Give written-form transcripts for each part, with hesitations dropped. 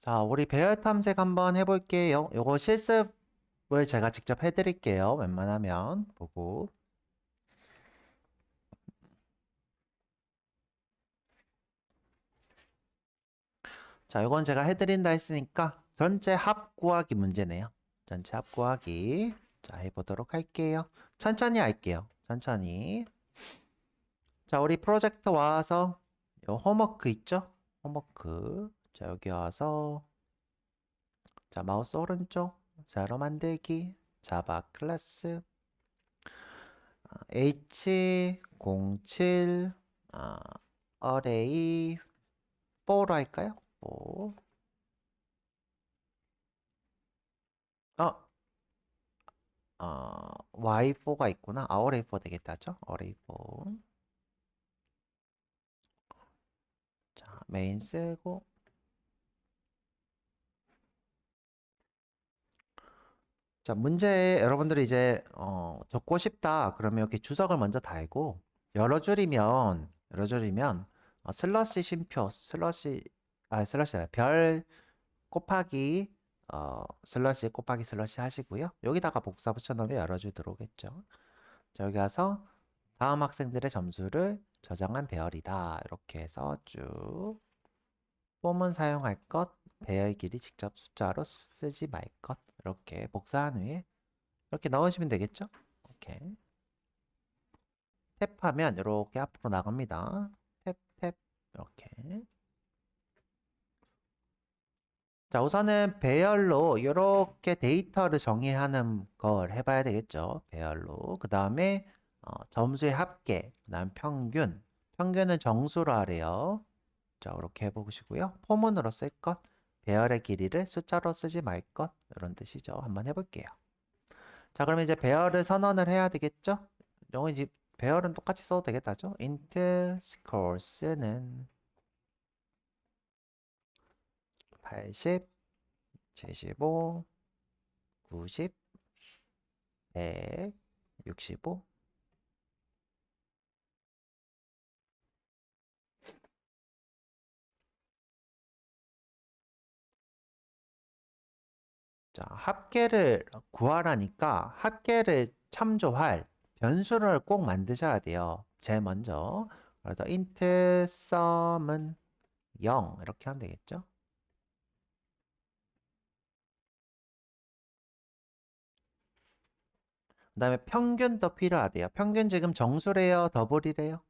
자, 우리 배열 탐색 한번 해볼게요. 요거 실습을 제가 직접 해드릴게요. 웬만하면 보고. 자, 요건 제가 해드린다 했으니까 전체 합 구하기 문제네요. 전체 합 구하기. 자, 해보도록 할게요. 천천히 할게요. 천천히. 자, 우리 프로젝터 와서 요 홈워크 있죠? 홈워크. 자, 여기 와서 자, 마우스 오른쪽 세로 만들기. 자바 클래스. H07 array 4로 할까요? 4. 어, Y4가 있구나. array 4 되겠다죠? array 4. 자, 메인 쓰고. 자, 문제 여러분들이 이제 적고 싶다. 그러면 이렇게 주석을 먼저 달고 열어줄이면 슬러시 쉼표 슬러시 아니라 별 곱하기 슬러시 곱하기 슬러시 하시고요. 여기다가 복사 붙여넣으면 열어줄 들어오겠죠. 자, 여기 가서 다음 학생들의 점수를 저장한 배열이다. 이렇게 해서 쭉 폼은 사용할 것, 배열 길이 직접 숫자로 쓰지 말 것. 이렇게 복사한 후에 이렇게 넣으시면 되겠죠? 오케이. 탭하면 이렇게 앞으로 나갑니다. 탭 이렇게. 자, 우선은 배열로 이렇게 데이터를 정의하는 걸 해봐야 되겠죠. 배열로. 그 다음에 점수의 합계, 그 다음 평균. 평균은 정수로 하래요. 자, 이렇게 해보시고요. 포문으로 쓸 것, 배열의 길이를 숫자로 쓰지 말 것. 이런 뜻이죠. 한번 해볼게요. 자, 그러면 이제 배열을 선언을 해야 되겠죠? 이거 이제 배열은 똑같이 써도 되겠다죠? int scores는 80, 75, 90, 100, 65. 자, 합계를 구하라니까 합계를 참조할 변수를 꼭 만드셔야 돼요. 제일 먼저. 그래서 int sum은 0 이렇게 하면 되겠죠? 그 다음에 평균도 필요하대요. 평균 지금 정수래요? 더블이래요?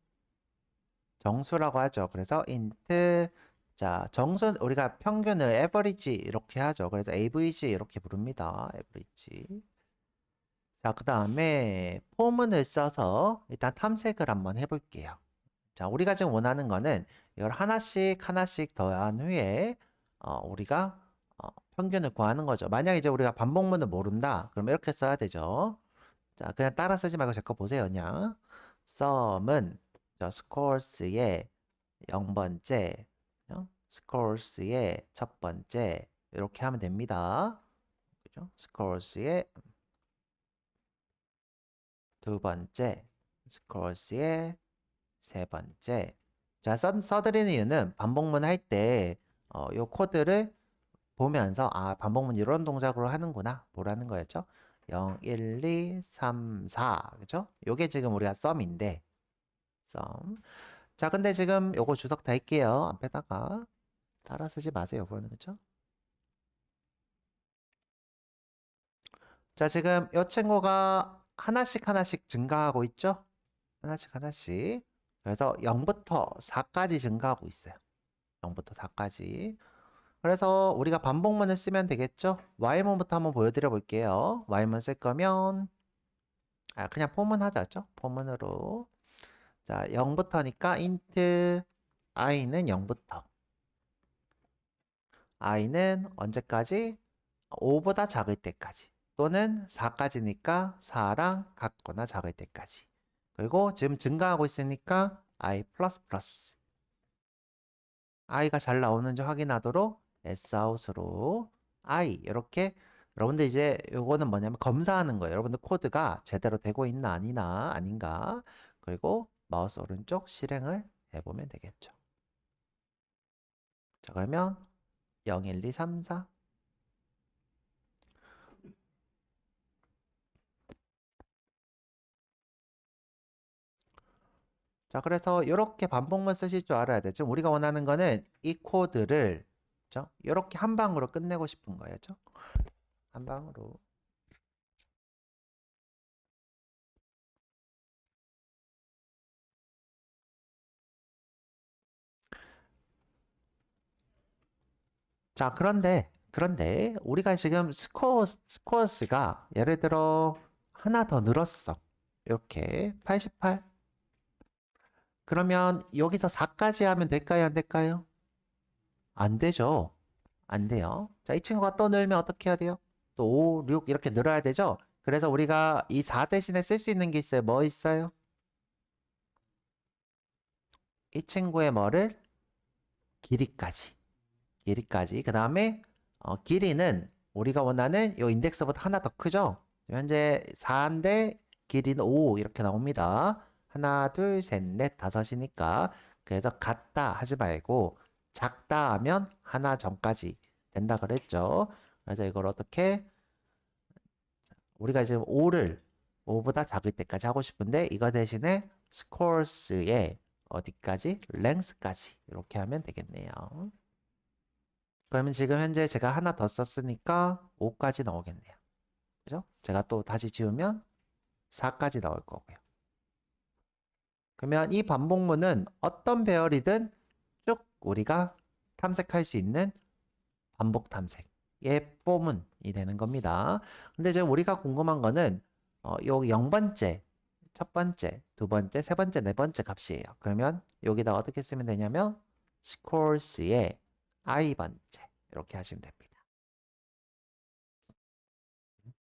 정수라고 하죠. 그래서 int 자, 정수 우리가 평균을 average 이렇게 하죠. 그래서 average 이렇게 부릅니다. average. 자, 그 다음에 포문을 써서 일단 탐색을 한번 해볼게요. 자, 우리가 지금 원하는 거는 이걸 하나씩 하나씩 더한 후에 우리가 평균을 구하는 거죠. 만약 이제 우리가 반복문을 모른다. 그럼 이렇게 써야 되죠. 자, 그냥 따라 쓰지 말고 제 거 보세요. 그냥 sum은 저 scores의 0번째, scores의 첫 번째 이렇게 하면 됩니다. 그죠? scores의 두 번째, scores의 세 번째. 자, 써드리는 이유는 반복문 할 때, 요 코드를 보면서, 아, 반복문 이런 동작으로 하는구나. 보라는 거였죠? 0, 1, 2, 3, 4. 그죠? 요게 지금 우리가 썸인데, 썸. 자, 근데 지금 요거 주석 달게요. 앞에다가. 따라 쓰지 마세요. 그거는, 그죠? 자, 지금 요 친구가 하나씩 하나씩 증가하고 있죠? 하나씩 하나씩. 그래서 0부터 4까지 증가하고 있어요. 0부터 4까지. 그래서 우리가 반복문을 쓰면 되겠죠? Y문부터 한번 보여드려 볼게요. Y문 쓸 거면 그냥 포문 하자죠? 포문으로. 자, 0부터니까 int i는 0부터. i는 언제까지? 5보다 작을 때까지. 또는 4까지니까 4랑 같거나 작을 때까지. 그리고 지금 증가하고 있으니까 i 플러스 플러스. i가 잘 나오는지 확인하도록 sout으로 i 이렇게 여러분들 이제 요거는 뭐냐면 검사하는 거예요. 여러분들 코드가 제대로 되고 있나 아니나 아닌가. 그리고 마우스 오른쪽 실행을 해보면 되겠죠. 자, 그러면 0, 1, 2, 3, 4. 자, 그래서 이렇게 반복문 쓰실 줄 알아야 돼. 지금 우리가 원하는 거는 이 코드를 이렇게 한 방으로 끝내고 싶은 거예요. 한 방으로. 자, 그런데 우리가 지금 스코어스가 예를 들어 하나 더 늘었어. 이렇게 88. 그러면 여기서 4까지 하면 될까요? 안 될까요? 안 되죠. 안 돼요. 자, 이 친구가 또 늘면 어떻게 해야 돼요? 또 5, 6 이렇게 늘어야 되죠? 그래서 우리가 이 4 대신에 쓸 수 있는 게 있어요. 뭐 있어요? 이 친구의 뭐를? 길이까지. 길이까지. 그 다음에 길이는 우리가 원하는 요 인덱스보다 하나 더 크죠? 현재 4인데 길이는 5 이렇게 나옵니다. 하나, 둘, 셋, 넷, 다섯이니까. 그래서 같다 하지 말고 작다 하면 하나 전까지 된다 그랬죠. 그래서 이걸 어떻게 우리가 지금 5보다 작을 때까지 하고 싶은데 이거 대신에 스코어스의 어디까지? 랭스까지 이렇게 하면 되겠네요. 그러면 지금 현재 제가 하나 더 썼으니까 5까지 나오겠네요. 그죠? 제가 또 다시 지우면 4까지 나올 거고요. 그러면 이 반복문은 어떤 배열이든 쭉 우리가 탐색할 수 있는 반복 탐색의 포문이 되는 겁니다. 근데 이제 우리가 궁금한 거는 여기 0번째, 첫 번째, 두 번째, 세 번째, 네 번째 값이에요. 그러면 여기다 어떻게 쓰면 되냐면 scores의 i번째 이렇게 하시면 됩니다.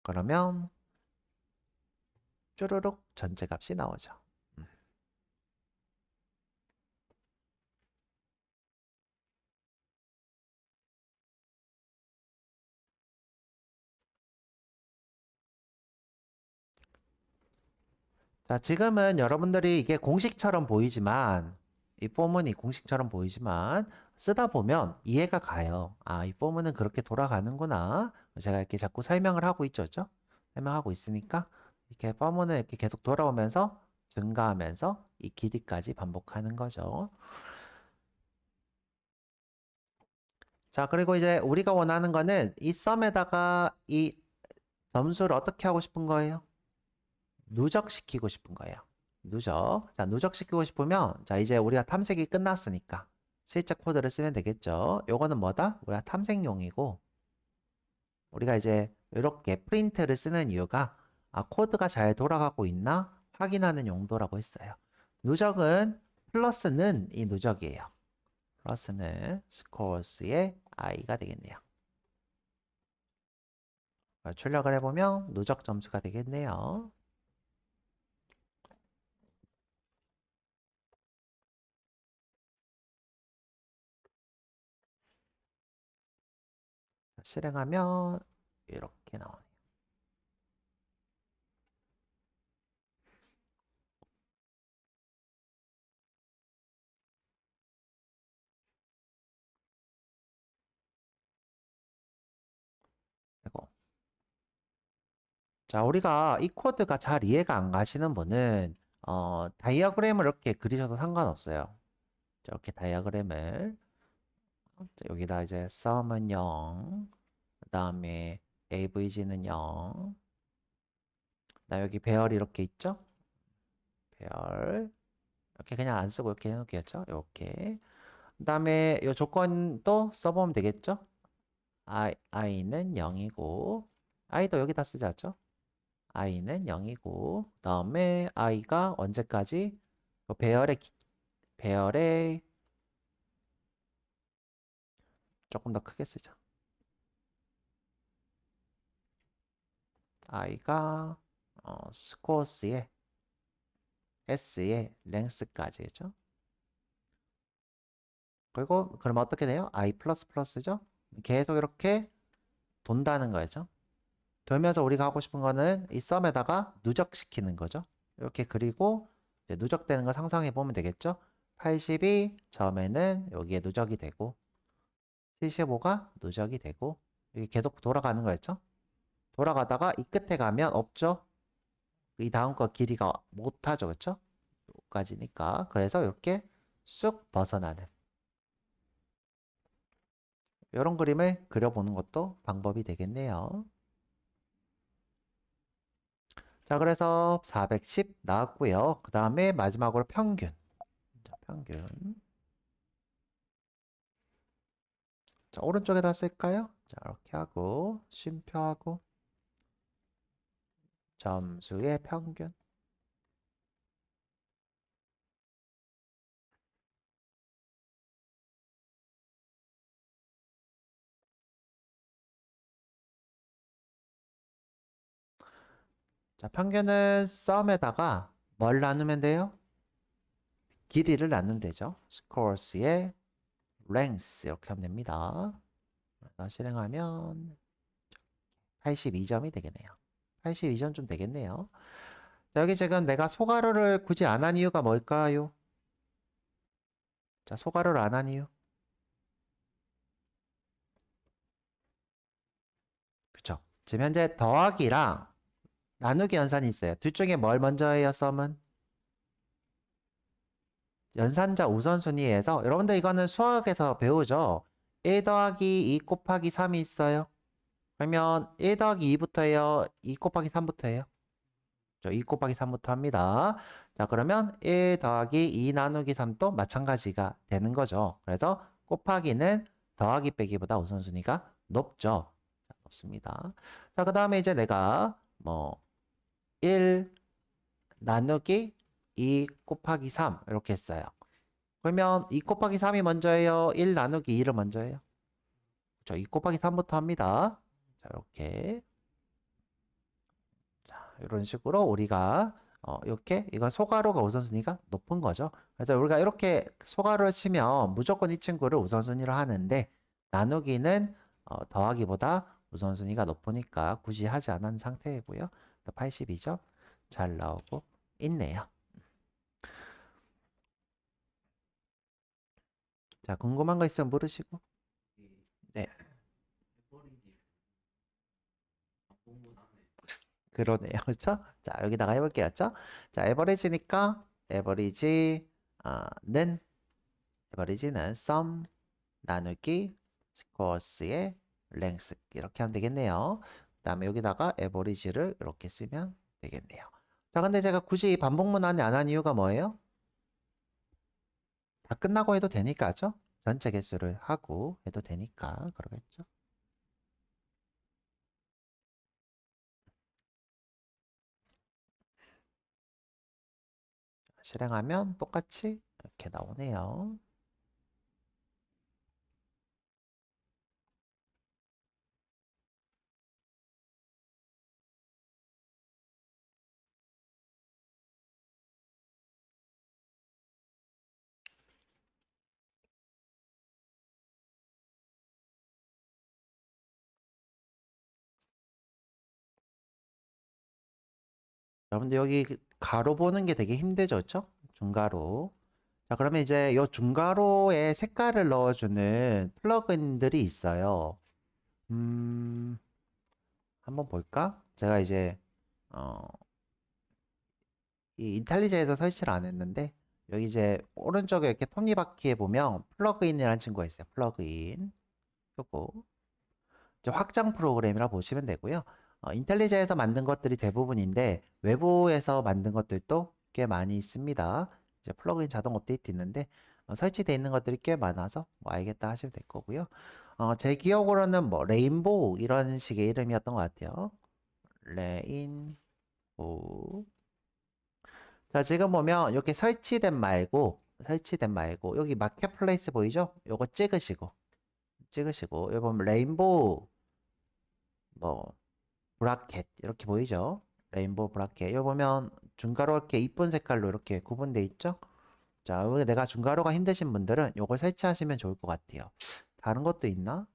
그러면 쭈루룩 전체 값이 나오죠. 자, 지금은 여러분들이 이게 공식처럼 보이지만 이 포문이 공식처럼 보이지만 쓰다 보면 이해가 가요. 아, 이 포문은 그렇게 돌아가는구나. 제가 이렇게 자꾸 설명을 하고 있죠. 그죠? 설명하고 있으니까 이렇게 포문은 이렇게 계속 돌아오면서 증가하면서 이 길이까지 반복하는 거죠. 자, 그리고 이제 우리가 원하는 거는 이 썸에다가 이 점수를 어떻게 하고 싶은 거예요? 누적시키고 싶은 거예요. 누적. 자, 누적시키고 싶으면, 자, 이제 우리가 탐색이 끝났으니까 실제 코드를 쓰면 되겠죠. 요거는 뭐다? 우리가 탐색용이고, 우리가 이제 이렇게 프린트를 쓰는 이유가, 코드가 잘 돌아가고 있나 확인하는 용도라고 했어요. 누적은 플러스는 이 누적이에요. 플러스는 스코어스의 i가 되겠네요. 출력을 해보면 누적 점수가 되겠네요. 실행하면 이렇게 나오네요. 그리고 자, 우리가 이 코드가 잘 이해가 안 가시는 분은 다이어그램을 이렇게 그리셔도 상관없어요. 이렇게 다이어그램을 여기다 이제 sum은 0, 그 다음에 avg는 0, 나 여기 배열이 이렇게 있죠? 배열 이렇게 그냥 안 쓰고 이렇게 해놓겠죠? 이렇게 그 다음에 이 조건도 써보면 되겠죠? i는 0이고 i도 여기다 쓰지 않죠? i는 0이고 다음에 i가 언제까지 배열의 조금 더 크게 쓰자. i가 스코어스의 s의 랭스까지죠. 그리고 그럼 어떻게 돼요? i 플러스 플러스죠. 계속 이렇게 돈다는 거죠. 돌면서 우리가 하고 싶은 거는 이 썸에다가 누적시키는 거죠. 이렇게 그리고 이제 누적되는 걸 상상해 보면 되겠죠. 82 점에는 여기에 누적이 되고 75가 누적이 되고 이게 계속 돌아가는 거였죠. 돌아가다가 이 끝에 가면 없죠. 이 다음 거 길이가 못하죠. 그렇죠? 여기까지니까. 그래서 이렇게 쑥 벗어나는 이런 그림을 그려보는 것도 방법이 되겠네요. 자, 그래서 410 나왔고요. 그 다음에 마지막으로 평균. 자, 평균. 자, 오른쪽에다 쓸까요? 자, 이렇게 하고 쉼표하고 점수의 평균. 자, 평균은 썸에다가 뭘 나누면 돼요? 길이를 나누면 되죠. scores의 length 이렇게 하면 됩니다. 그래서 실행하면 82점이 되겠네요. 82점 좀 되겠네요. 자, 여기 지금 내가 소가로를 굳이 안 한 이유가 뭘까요? 자, 소가로를 안 한 이유. 그쵸? 지금 현재 더하기랑 나누기 연산이 있어요. 둘 중에 뭘 먼저 해요, 썸은? 연산자 우선순위에서 여러분들 이거는 수학에서 배우죠. 1 더하기 2 곱하기 3이 있어요. 그러면 1 더하기 2부터 해요? 2 곱하기 3부터 해요? 2 곱하기 3부터 합니다. 자, 그러면 1 더하기 2 나누기 3도 마찬가지가 되는 거죠. 그래서 곱하기는 더하기 빼기보다 우선순위가 높죠. 자, 높습니다. 자, 그 다음에 이제 내가 1 나누기 2 곱하기 3 이렇게 했어요. 그러면 2 곱하기 3이 먼저예요? 1 나누기 2를 먼저 해요? 저 2 곱하기 3부터 합니다. 자, 이렇게. 자, 이런 식으로 우리가 이렇게 이건 소가로가 우선순위가 높은 거죠. 그래서 우리가 이렇게 소가로를 치면 무조건 이 친구를 우선순위로 하는데 나누기는 더하기보다 우선순위가 높으니까 굳이 하지 않은 상태이고요. 82점 잘 나오고 있네요. 자, 궁금한 거 있으면 물으시고. 네. 그러네요. 그렇죠? 자, 여기다가 해볼게요. 죠 자, 에버리지는 sum 나누기 squares의 length 이렇게 하면 되겠네요. 그 다음에 여기다가 에버리지를 이렇게 쓰면 되겠네요. 자, 근데 제가 굳이 반복문 안에 안 한 이유가 뭐예요? 다 끝나고 해도 되니까죠? 전체 개수를 하고 해도 되니까 그러겠죠? 실행하면 똑같이 이렇게 나오네요. 여러분들 여기 가로 보는 게 되게 힘들죠, 그렇죠? 중가로. 자, 그러면 이제 이 중가로에 색깔을 넣어주는 플러그인들이 있어요. 한번 볼까? 제가 이제 어, 이 인텔리제에서 설치를 안 했는데 여기 이제 오른쪽에 이렇게 톱니바퀴에 보면 플러그인이라는 친구가 있어요. 플러그인. 요거 이제 확장 프로그램이라 보시면 되고요. 인텔리제에서 만든 것들이 대부분인데 외부에서 만든 것들도 꽤 많이 있습니다. 이제 플러그인 자동 업데이트 있는데 설치되어 있는 것들이 꽤 많아서 뭐 알겠다 하시면 될 거고요. 제 기억으로는 뭐 레인보우 이런 식의 이름이었던 것 같아요. 레인보우. 자, 지금 보면 이렇게 설치된 말고 여기 마켓플레이스 보이죠? 요거 찍으시고 여기 보면 레인보우 뭐 브라켓 이렇게 보이죠? 레인보우 브라켓. 여기 보면 중가로 이렇게 이쁜 색깔로 이렇게 구분돼 있죠? 자, 여기 내가 중가로가 힘드신 분들은 요걸 설치하시면 좋을 것 같아요. 다른 것도 있나?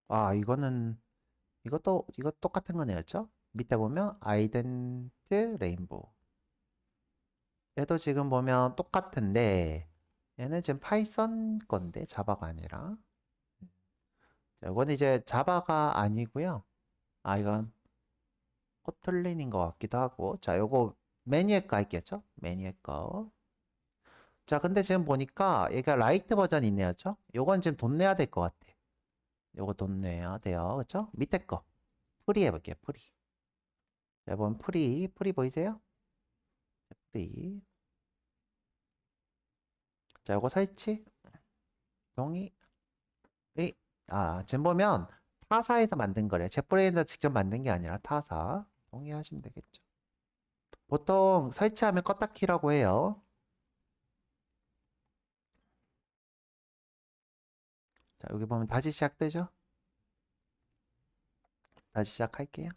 아, 이거 똑같은 거네요, 그렇죠? 밑에 보면 아이덴트 레인보우. 얘도 지금 보면 똑같은데 얘는 지금 파이썬 건데 자바가 아니라. 자, 이건 이제 자바가 아니고요. 아, 이건 코틀린인 것 같기도 하고. 자, 요거 매니에 거 있겠죠? 매니에 거. 자, 근데 지금 보니까 얘가 라이트 버전이 있네요. 그쵸? 요건 지금 돈 내야 될 것 같아. 요거 돈 내야 돼요. 그쵸? 밑에 거. 프리 해볼게요. 프리. 자, 이번 프리 보이세요? 프리. 자, 요거 설치. 동의. 의. 아, 지금 보면 타사에서 만든 거래요. jetbrain에서 직접 만든 게 아니라 타사. 동의하시면 되겠죠. 보통 설치하면 껐다 키라고 해요. 자, 여기 보면 다시 시작되죠? 다시 시작할게요.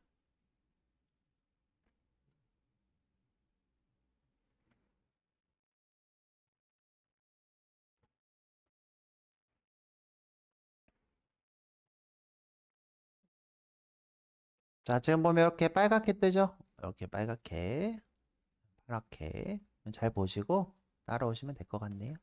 자, 지금 보면 이렇게 빨갛게 뜨죠? 이렇게 빨갛게, 파랗게. 잘 보시고 따라오시면 될 것 같네요.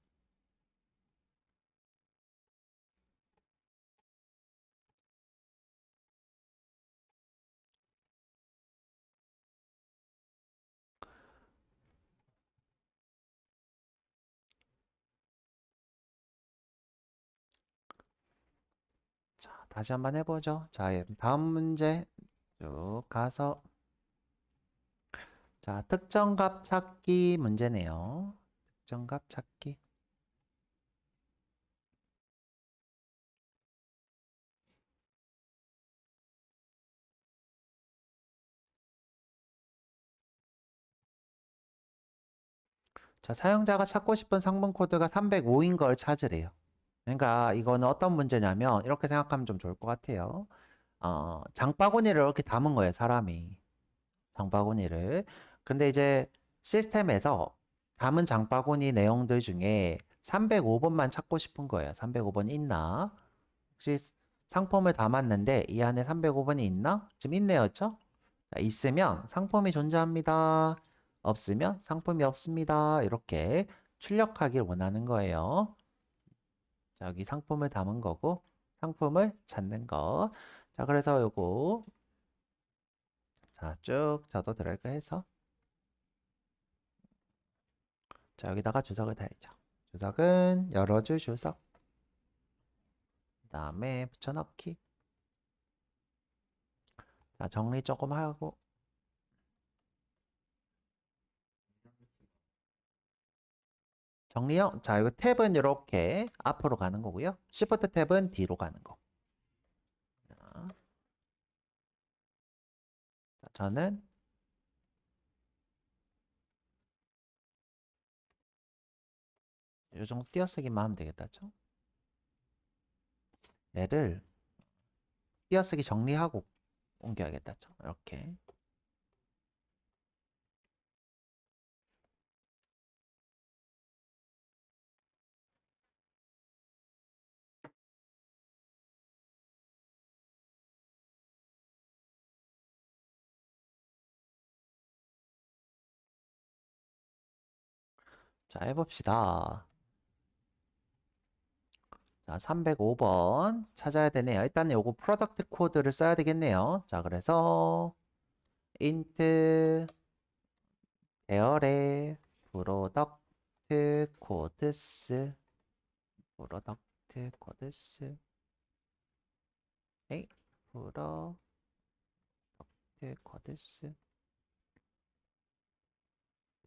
자, 다시 한번 해보죠. 자, 다음 문제 쭉 가서 자, 특정값 찾기 문제네요. 특정값 찾기. 자, 사용자가 찾고 싶은 상품 코드가 305인 걸 찾으래요. 그러니까 이거는 어떤 문제냐면 이렇게 생각하면 좀 좋을 것 같아요. 장바구니를 이렇게 담은 거예요, 사람이. 장바구니를. 근데 이제 시스템에서 담은 장바구니 내용들 중에 305번만 찾고 싶은 거예요. 305번 있나? 혹시 상품을 담았는데 이 안에 305번이 있나? 지금 있네요, 그쵸? 자, 있으면 상품이 존재합니다. 없으면 상품이 없습니다. 이렇게 출력하길 원하는 거예요. 자, 여기 상품을 담은 거고 상품을 찾는 거. 자, 그래서 요거 자, 쭉 저도 드래그 해서 자, 여기다가 주석을 달죠. 주석은 여러 줄 주석. 그 다음에 붙여넣기. 자, 정리 조금 하고. 정리요? 자, 이거 탭은 이렇게 앞으로 가는 거고요. Shift 탭은 뒤로 가는 거. 자, 저는 이 정도 띄어쓰기만 하면 되겠다. 죠 얘를 띄어쓰기 정리하고 옮겨야겠다. 죠 이렇게. 자, 해봅시다. 자, 305번 찾아야 되네요. 일단 요거 프로덕트 코드를 써야 되겠네요. 자, 그래서 int 배열의 프로덕트 코드스 프로덕트 코드스 에이 프로덕트 코드스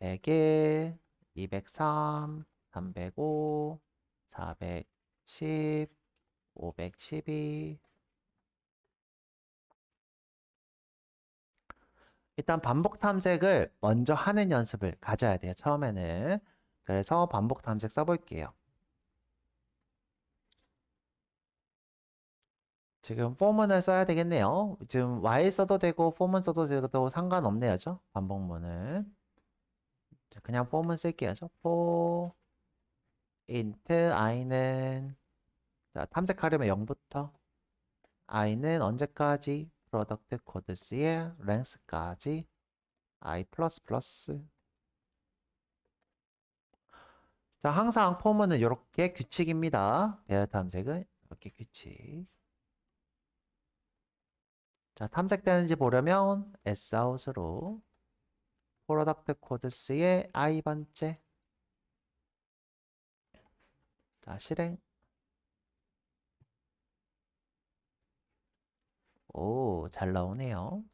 100에 203 305 410 512 일단 반복 탐색을 먼저 하는 연습을 가져야 돼요. 처음에는. 그래서 반복 탐색 써볼게요. 지금 포문을 써야 되겠네요. 지금 Y 써도 되고 포문 써도 되고 상관없네요. 죠 반복문은. 자, 그냥 포문 쓸게요. for int i는 자, 탐색하려면 0부터 i는 언제까지 프로덕트 코드스의 length까지 i 플러스 플러스 자, 항상 포문은 이렇게 규칙입니다. 배열 탐색은 이렇게 규칙. 자, 탐색되는지 보려면 Sout으로 프로덕트 코드스의 i번째. 자, 실행. 오, 잘 나오네요.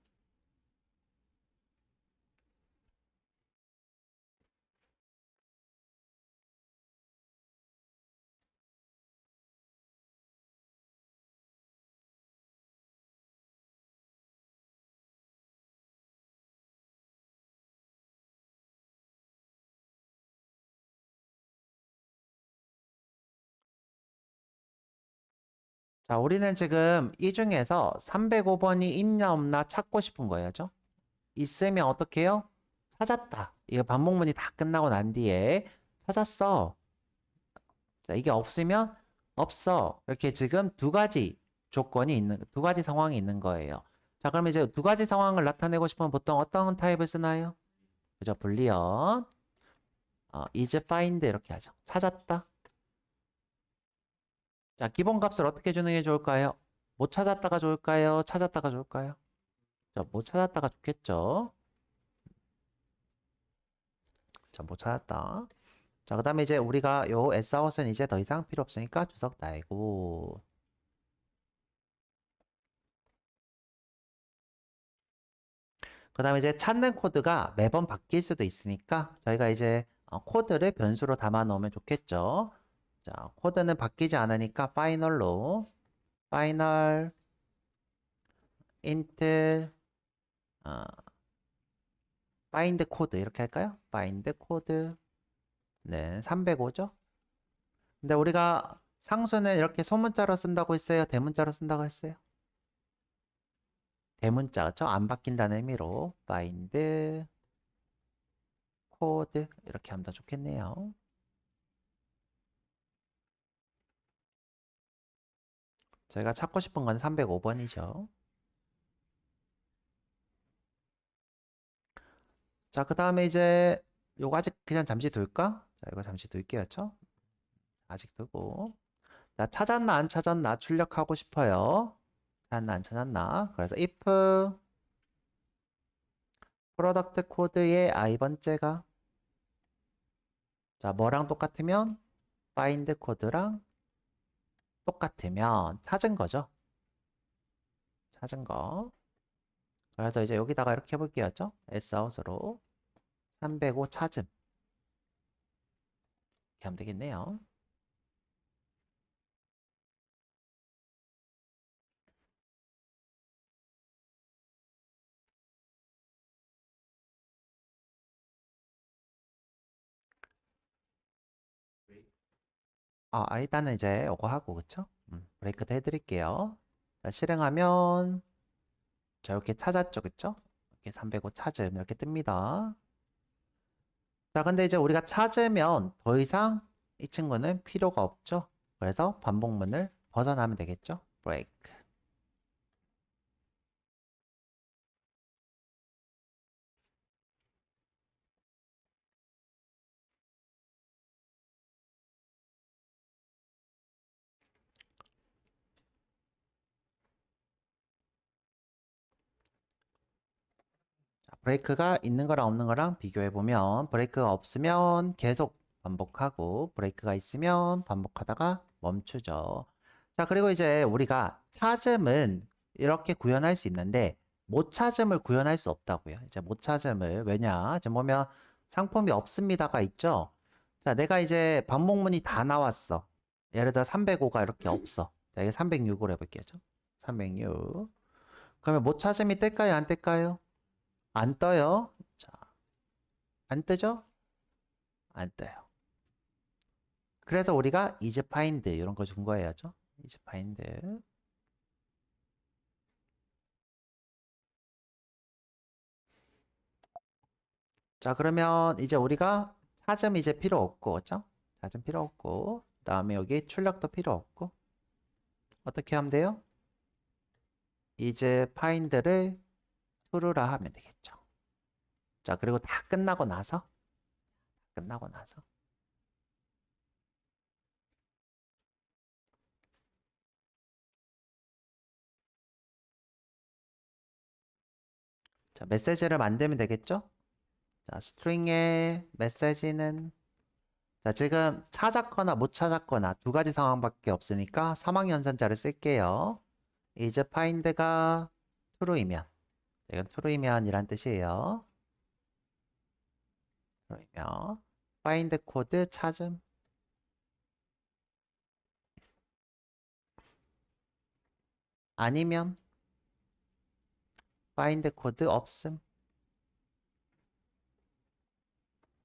자, 우리는 지금 이 중에서 305번이 있나 없나 찾고 싶은 거예요. 있으면 어떻게 해요? 찾았다. 이거 반복문이 다 끝나고 난 뒤에 찾았어. 자, 이게 없으면 없어. 이렇게 지금 두 가지 조건이 있는, 두 가지 상황이 있는 거예요. 자, 그럼 이제 두 가지 상황을 나타내고 싶으면 보통 어떤 타입을 쓰나요? 그죠? 불리언, is find 이렇게 하죠. 찾았다. 자, 기본 값을 어떻게 주는 게 좋을까요? 못 찾았다가 좋을까요? 찾았다가 좋을까요? 자, 못 찾았다가 좋겠죠? 자, 못 찾았다. 자, 그 다음에 이제 우리가 요 S아웃은 이제 더 이상 필요 없으니까 주석 달고. 그 다음에 이제 찾는 코드가 매번 바뀔 수도 있으니까 저희가 이제 코드를 변수로 담아 놓으면 좋겠죠. 자, 코드는 바뀌지 않으니까 파이널로 파이널 int find 코드 이렇게 할까요? find 코드 네, 305죠. 근데 우리가 상수는 이렇게 소문자로 쓴다고 했어요? 대문자로 쓴다고 했어요? 대문자, 그쵸? 안 바뀐다는 의미로 find 코드 이렇게 하면 더 좋겠네요. 저희가 찾고 싶은 건 305번이죠. 자, 그 다음에 이제 요거 아직 그냥 잠시 둘까? 자, 이거 잠시 둘게요. 그쵸? 아직 두고. 자, 찾았나 안 찾았나 출력하고 싶어요. 찾았나 안 찾았나. 그래서 if 프로덕트 코드의 i번째가 자, 뭐랑 똑같으면 find 코드랑 똑같으면 찾은 거죠. 찾은 거. 그래서 이제 여기다가 이렇게 해볼게요. Sout으로 305 찾음. 이렇게 하면 되겠네요. 일단은 이제 요거 하고, 그쵸? 브레이크도 해드릴게요. 자, 실행하면, 자, 이렇게 찾았죠, 그쵸? 이렇게 305 찾음, 이렇게 뜹니다. 자, 근데 이제 우리가 찾으면 더 이상 이 친구는 필요가 없죠? 그래서 반복문을 벗어나면 되겠죠? 브레이크. 자, 브레이크가 있는 거랑 없는 거랑 비교해 보면 브레이크가 없으면 계속 반복하고 브레이크가 있으면 반복하다가 멈추죠. 자, 그리고 이제 우리가 찾음은 이렇게 구현할 수 있는데 못 찾음을 구현할 수 없다고요. 이제 못 찾음을 왜냐? 지금 보면 상품이 없습니다가 있죠. 자, 내가 이제 반복문이 다 나왔어. 예를 들어 305가 이렇게 없어. 자, 이게 306으로 해볼게요. 306. 그러면 못 찾음이 뜰까요? 안 뜰까요? 안 떠요. 자, 안 뜨죠? 안 떠요. 그래서 우리가 is find 이런 거 준 거예요. is find. 자, 그러면 이제 우리가 찾음 이제 필요 없고, 그죠? 찾음 필요 없고, 그다음에 여기 출력도 필요 없고, 어떻게 하면 돼요? is find를 true라 하면 되겠죠. 자, 그리고 다 끝나고 나서, 끝나고 나서 자, 메시지를 만들면 되겠죠? 자, 스트링의 메시지는 자, 지금 찾았거나 못 찾았거나 두 가지 상황밖에 없으니까 사망연산자를 쓸게요. is find가 true이면 이건 true이면이란 뜻이에요. true이면 find 코드 찾음 아니면 find 코드 없음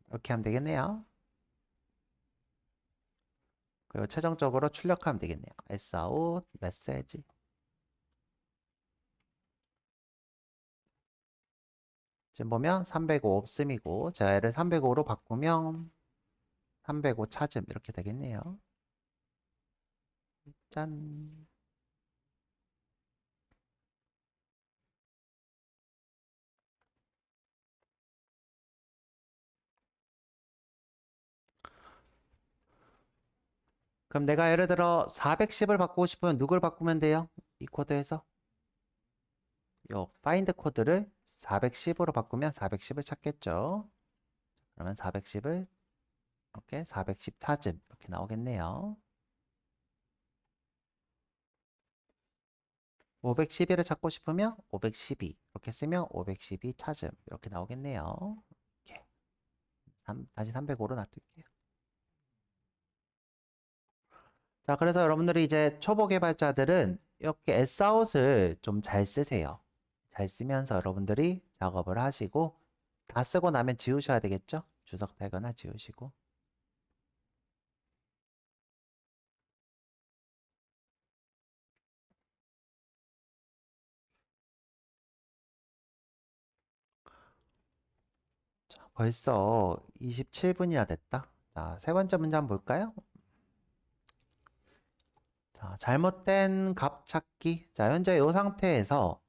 이렇게 하면 되겠네요. 그리고 최종적으로 출력하면 되겠네요. sout 메시지 지금 보면 305 없음이고 제가 얘를 305로 바꾸면 305 찾음 이렇게 되겠네요. 짠. 그럼 내가 예를 들어 410을 바꾸고 싶으면 누굴 바꾸면 돼요? 이 코드에서 요 find 코드를 410으로 바꾸면 410을 찾겠죠. 그러면 410을 이렇게 410 찾음 이렇게 나오겠네요. 512를 찾고 싶으면 512 이렇게 쓰면 512 찾음 이렇게 나오겠네요. 이렇게 다시 305로 놔둘게요. 자, 그래서 여러분들이 이제 초보 개발자들은 이렇게 Sout을 좀 잘 쓰세요. 잘 쓰면서 여러분들이 작업을 하시고 다 쓰고 나면 지우셔야 되겠죠? 주석 달거나 지우시고. 자, 벌써 27분이나 됐다. 자, 세 번째 문제 한번 볼까요? 자, 잘못된 값 찾기. 자, 현재 이 상태에서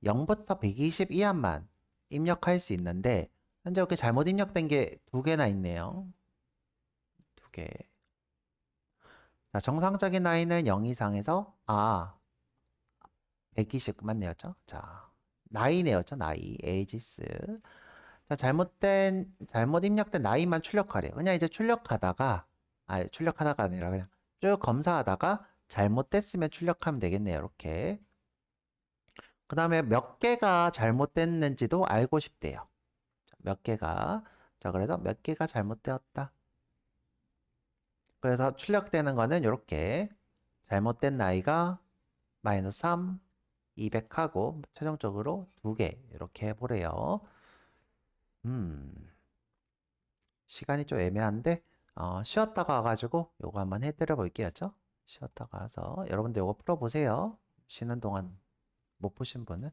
0부터 120 이하만 입력할 수 있는데 현재 이렇게 잘못 입력된 게 두 개나 있네요. 두 개. 자, 정상적인 나이는 0 이상에서 120 맞네요. 자, 나이네요. 나이, ages. 자, 잘못 입력된 나이만 출력하래요. 그냥 이제 출력하다가 아니라 그냥 쭉 검사하다가 잘못됐으면 출력하면 되겠네요. 이렇게. 그 다음에 몇 개가 잘못됐는지도 알고 싶대요. 몇 개가. 자, 그래서 몇 개가 잘못되었다. 그래서 출력되는 거는 이렇게 잘못된 나이가 마이너스 3, 200하고 최종적으로 2개 이렇게 해보래요. 시간이 좀 애매한데 쉬었다가 와가지고 요거 한번 해드려 볼게요. 쉬었다가 와서 여러분들 요거 풀어보세요. 쉬는 동안 못 푸신 분은.